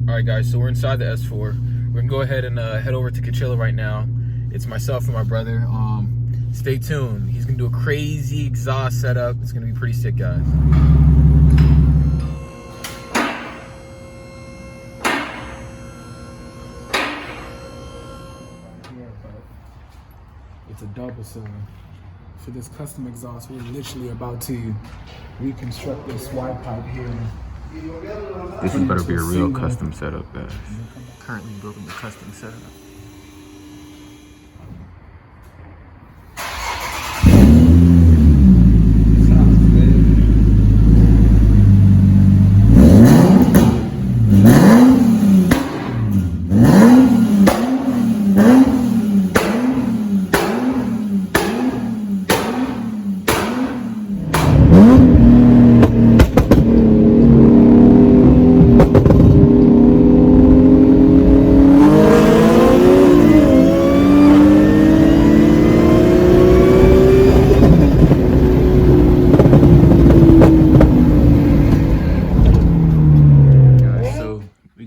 All right, guys, so we're inside the S4. We're gonna go ahead and head over to Coachella right now. It's myself and my brother. Stay tuned. He's gonna do a crazy exhaust setup. It's gonna be pretty sick, guys. It's a double cylinder. For this custom exhaust, we're literally about to reconstruct this wide pipe here. This is better be a real custom setup, guys. Currently building the custom setup.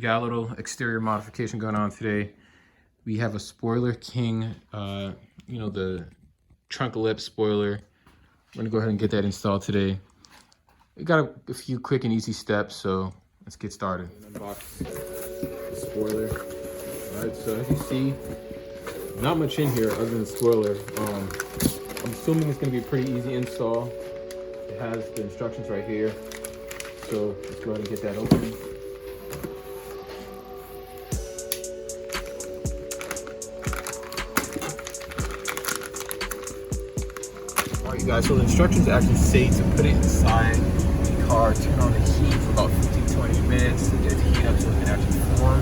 Got a little exterior modification going on today. We have a spoiler king, the trunk lip spoiler. We're gonna go ahead and get that installed today. We got a few quick and easy steps, so let's get started. Unbox the spoiler. All right, so as you see, not much in here other than the spoiler. I'm assuming it's gonna be a pretty easy install. It has the instructions right here. So let's go ahead and get that open. Alright, you guys, so the instructions actually say to put it inside the car, turn on the heat for about 15-20 minutes to get it to heat up so it can actually form.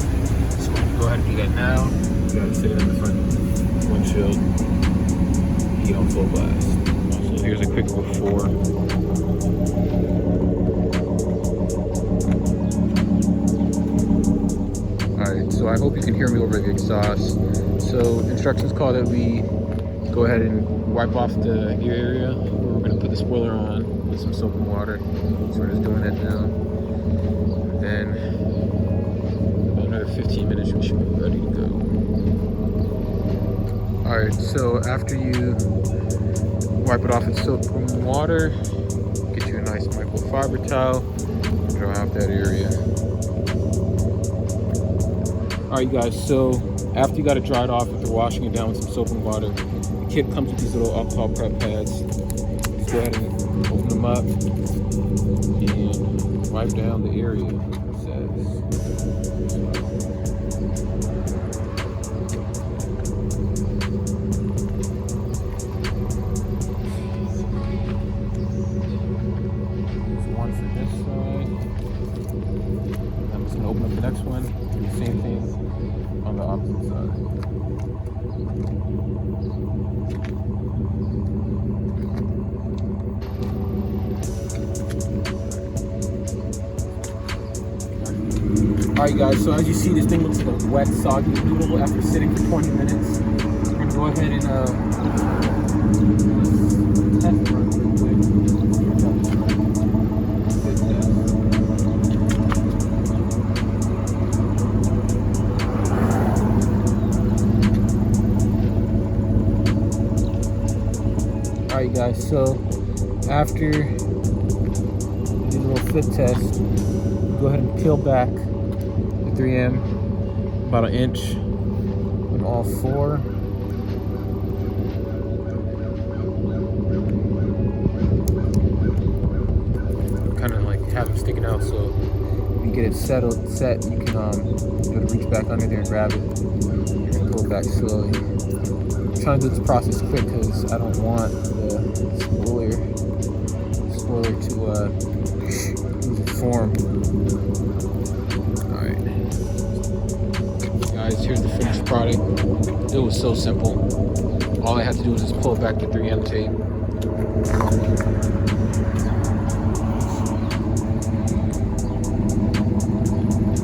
So we're gonna go ahead and do that now. You gotta sit it in the front windshield, heat on full blast. So here's a quick before. Alright, so I hope you can hear me over the exhaust. So instructions call that we go ahead and wipe off the ear area where we're going to put the spoiler on with some soap and water. So we're just doing that now. And then about another 15 minutes we should be ready to go. Alright, so after you wipe it off with soap and water, get you a nice microfiber towel, dry off that area. Alright guys, so after you got it dried off, after washing it down with some soap and water, the kit comes with these little alcohol prep pads. Just go ahead and open them up and wipe down the area, it says. There's one for this side. I'm just gonna open up the next one, do the same thing on the opposite side. Alright guys, so as you see, this thing looks like a wet, soggy noodle after sitting for 20 minutes. We're going to go ahead and test run real quick. Alright guys, so after we do a little fit test, go ahead and peel back 3M, about an inch on all four. Kind of like have them sticking out, so when you get it set, you can be able to reach back under there and grab it. You're gonna pull it back slowly. I'm trying to do this process quick because I don't want the spoiler to lose its form. Guys, here's the finished product. It was so simple. All I had to do was just pull back the 3M tape.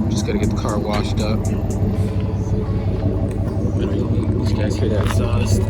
Just gotta get the car washed up. You guys hear that exhaust?